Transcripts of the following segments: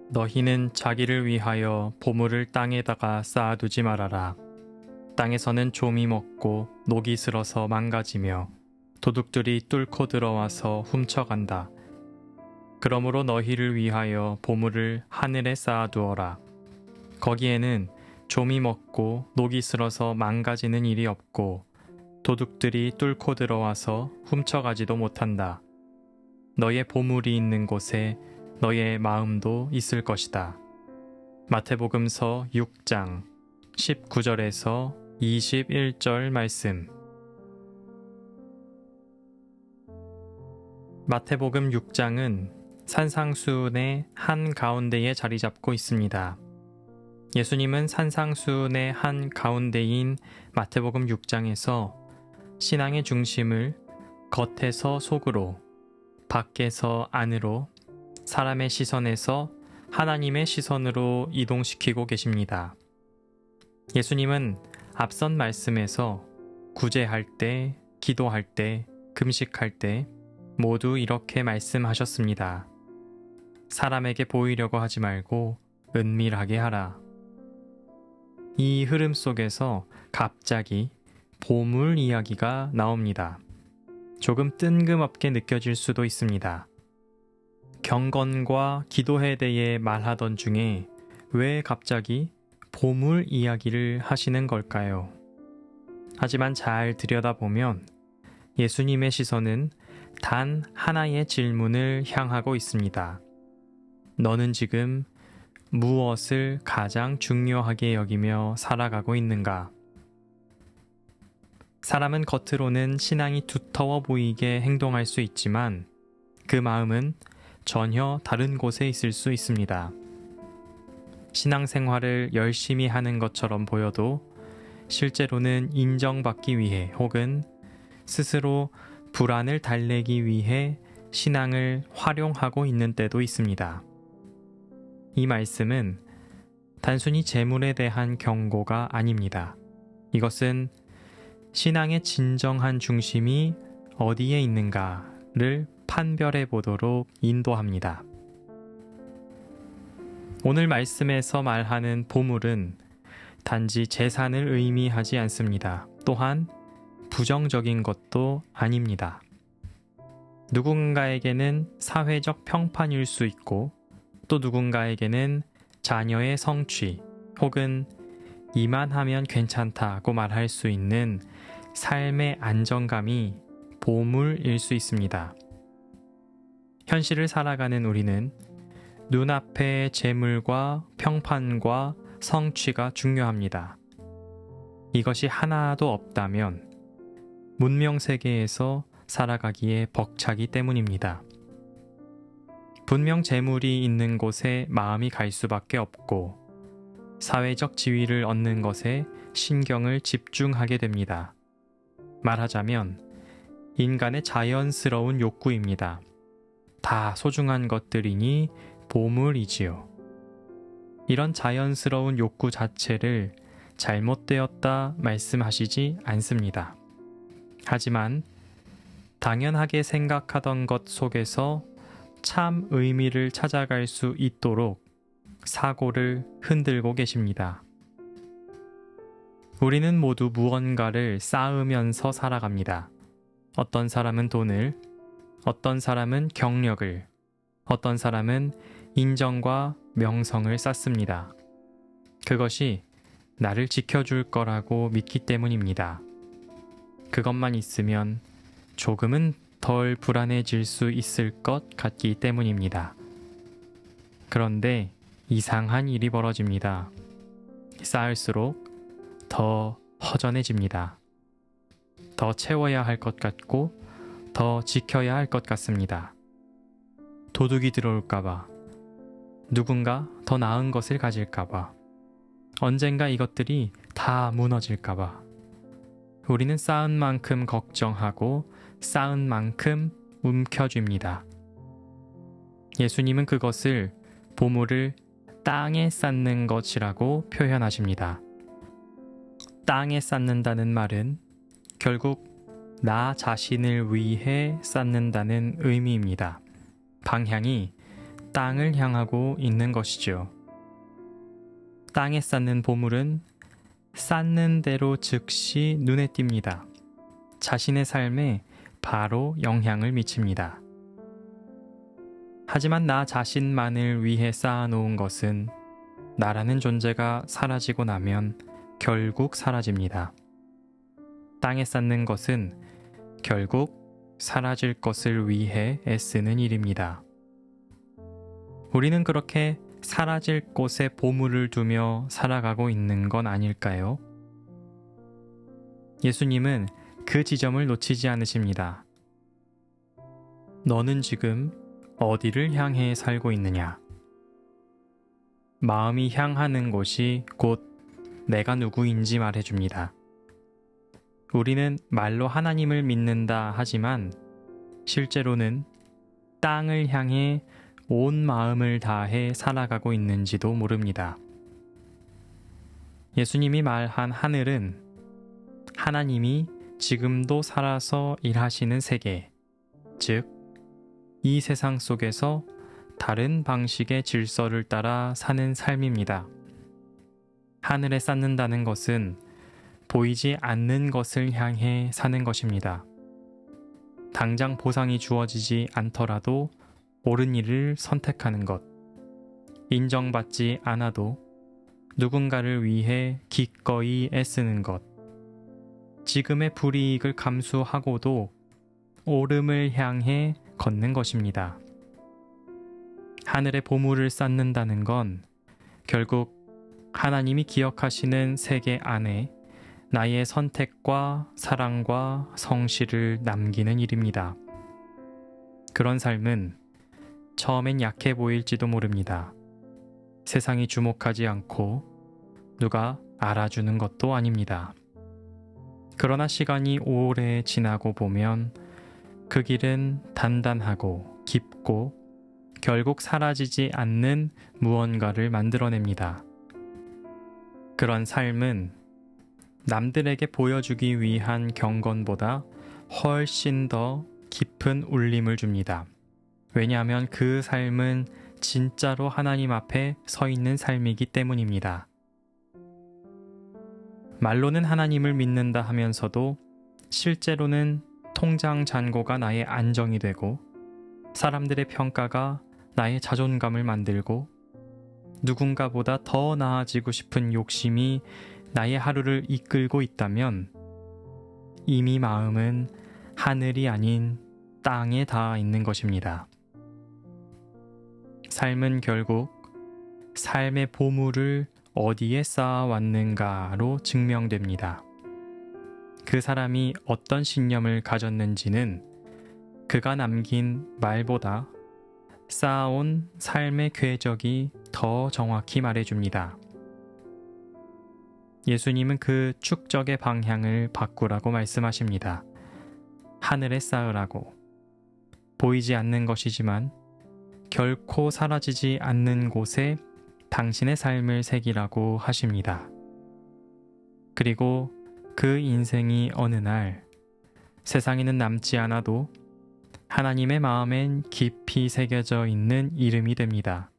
너희는 자기를 위하여 보물을 땅에다가 쌓아두지 말아라. 땅에서는 좀이 먹고 녹이 슬어서 망가지며 도둑들이 뚫고 들어와서 훔쳐간다. 그러므로 너희를 위하여 보물을 하늘에 쌓아두어라. 거기에는 좀이 먹고 녹이 슬어서 망가지는 일이 없고 도둑들이 뚫고 들어와서 훔쳐가지도 못한다. 너의 보물이 있는 곳에 너의 마음도 있을 것이다. 마태복음서 6장 19절에서 21절 말씀. 마태복음 6장은 산상수훈의 한 가운데에 자리 잡고 있습니다. 예수님은 산상수훈의 한 가운데인 마태복음 6장에서 신앙의 중심을 겉에서 속으로, 밖에서 안으로, 사람의 시선에서 하나님의 시선으로 이동시키고 계십니다. 예수님은 앞선 말씀에서 구제할 때, 기도할 때, 금식할 때 모두 이렇게 말씀하셨습니다. 사람에게 보이려고 하지 말고 은밀하게 하라. 이 흐름 속에서 갑자기 보물 이야기가 나옵니다. 조금 뜬금없게 느껴질 수도 있습니다. 경건과 기도에 대해 말하던 중에 왜 갑자기 보물 이야기를 하시는 걸까요? 하지만 잘 들여다보면 예수님의 시선은 단 하나의 질문을 향하고 있습니다. 너는 지금 무엇을 가장 중요하게 여기며 살아가고 있는가? 사람은 겉으로는 신앙이 두터워 보이게 행동할 수 있지만 그 마음은 전혀 다른 곳에 있을 수 있습니다. 신앙생활을 열심히 하는 것처럼 보여도 실제로는 인정받기 위해 혹은 스스로 불안을 달래기 위해 신앙을 활용하고 있는 때도 있습니다. 이 말씀은 단순히 재물에 대한 경고가 아닙니다. 이것은 신앙의 진정한 중심이 어디에 있는가를 판별해 보도록 인도합니다. 오늘 말씀에서 말하는 보물은 단지 재산을 의미하지 않습니다. 또한 부정적인 것도 아닙니다. 누군가에게는 사회적 평판일 수 있고 또 누군가에게는 자녀의 성취 혹은 이만 하면 괜찮다고 말할 수 있는 삶의 안정감이 보물일 수 있습니다. 현실을 살아가는 우리는 눈앞의 재물과 평판과 성취가 중요합니다. 이것이 하나도 없다면 문명 세계에서 살아가기에 벅차기 때문입니다. 분명 재물이 있는 곳에 마음이 갈 수밖에 없고 사회적 지위를 얻는 것에 신경을 집중하게 됩니다. 말하자면 인간의 자연스러운 욕구입니다. 다 소중한 것들이니 보물이지요. 이런 자연스러운 욕구 자체를 잘못되었다 말씀하시지 않습니다. 하지만 당연하게 생각하던 것 속에서 참 의미를 찾아갈 수 있도록 사고를 흔들고 계십니다. 우리는 모두 무언가를 쌓으면서 살아갑니다. 어떤 사람은 돈을, 어떤 사람은 경력을, 어떤 사람은 인정과 명성을 쌓습니다. 그것이 나를 지켜줄 거라고 믿기 때문입니다. 그것만 있으면 조금은 덜 불안해질 수 있을 것 같기 때문입니다. 그런데 이상한 일이 벌어집니다. 쌓을수록 더 허전해집니다. 더 채워야 할 것 같고 더 지켜야 할 것 같습니다. 도둑이 들어올까봐, 누군가 더 나은 것을 가질까봐, 언젠가 이것들이 다 무너질까봐 우리는 쌓은 만큼 걱정하고 쌓은 만큼 움켜쥡니다. 예수님은 그것을 보물을 땅에 쌓는 것이라고 표현하십니다. 땅에 쌓는다는 말은 결국 나 자신을 위해 쌓는다는 의미입니다. 방향이 땅을 향하고 있는 것이죠. 땅에 쌓는 보물은 쌓는 대로 즉시 눈에 띕니다. 자신의 삶에 바로 영향을 미칩니다. 하지만 나 자신만을 위해 쌓아놓은 것은 나라는 존재가 사라지고 나면 결국 사라집니다. 땅에 쌓는 것은 결국 사라질 것을 위해 애쓰는 일입니다. 우리는 그렇게 사라질 곳에 보물을 두며 살아가고 있는 건 아닐까요? 예수님은 그 지점을 놓치지 않으십니다. 너는 지금 어디를 향해 살고 있느냐? 마음이 향하는 곳이 곧 내가 누구인지 말해줍니다. 우리는 말로 하나님을 믿는다 하지만 실제로는 땅을 향해 온 마음을 다해 살아가고 있는지도 모릅니다. 예수님이 말한 하늘은 하나님이 지금도 살아서 일하시는 세계, 즉, 이 세상 속에서 다른 방식의 질서를 따라 사는 삶입니다. 하늘에 쌓는다는 것은 보이지 않는 것을 향해 사는 것입니다. 당장 보상이 주어지지 않더라도 옳은 일을 선택하는 것, 인정받지 않아도 누군가를 위해 기꺼이 애쓰는 것, 지금의 불이익을 감수하고도 옳음을 향해 걷는 것입니다. 하늘의 보물을 쌓는다는 건 결국 하나님이 기억하시는 세계 안에 나의 선택과 사랑과 성실을 남기는 일입니다. 그런 삶은 처음엔 약해 보일지도 모릅니다. 세상이 주목하지 않고 누가 알아주는 것도 아닙니다. 그러나 시간이 오래 지나고 보면 그 길은 단단하고 깊고 결국 사라지지 않는 무언가를 만들어냅니다. 그런 삶은 남들에게 보여주기 위한 경건보다 훨씬 더 깊은 울림을 줍니다. 왜냐하면 그 삶은 진짜로 하나님 앞에 서 있는 삶이기 때문입니다. 말로는 하나님을 믿는다 하면서도 실제로는 통장 잔고가 나의 안정이 되고 사람들의 평가가 나의 자존감을 만들고 누군가보다 더 나아지고 싶은 욕심이 나의 하루를 이끌고 있다면 이미 마음은 하늘이 아닌 땅에 닿아 있는 것입니다. 삶은 결국 삶의 보물을 어디에 쌓아왔는가로 증명됩니다. 그 사람이 어떤 신념을 가졌는지는 그가 남긴 말보다 쌓아온 삶의 궤적이 더 정확히 말해줍니다. 예수님은 그 축적의 방향을 바꾸라고 말씀하십니다. 하늘에 쌓으라고. 보이지 않는 것이지만 결코 사라지지 않는 곳에 당신의 삶을 새기라고 하십니다. 그리고 그 인생이 어느 날 세상에는 남지 않아도 하나님의 마음엔 깊이 새겨져 있는 이름이 됩니다.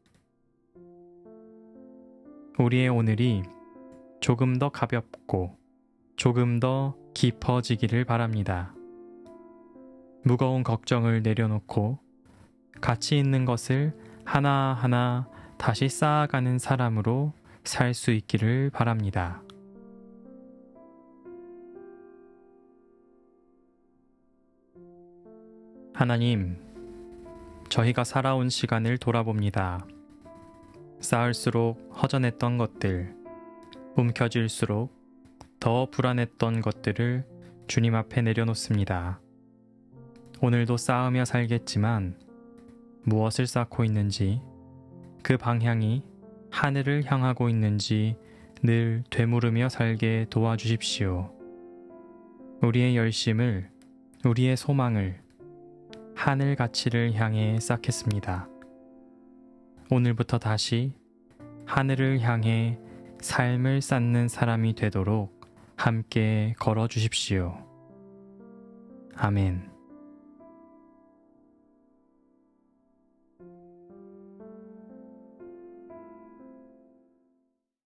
우리의 오늘이 조금 더 가볍고 조금 더 깊어지기를 바랍니다. 무거운 걱정을 내려놓고 가치 있는 것을 하나하나 다시 쌓아가는 사람으로 살 수 있기를 바랍니다. 하나님, 저희가 살아온 시간을 돌아봅니다. 쌓을수록 허전했던 것들, 움켜쥘수록 더 불안했던 것들을 주님 앞에 내려놓습니다. 오늘도 쌓으며 살겠지만 무엇을 쌓고 있는지, 그 방향이 하늘을 향하고 있는지 늘 되물으며 살게 도와주십시오. 우리의 열심을, 우리의 소망을 하늘 가치를 향해 쌓겠습니다. 오늘부터 다시 하늘을 향해 삶을 쌓는 사람이 되도록 함께 걸어주십시오. 아멘.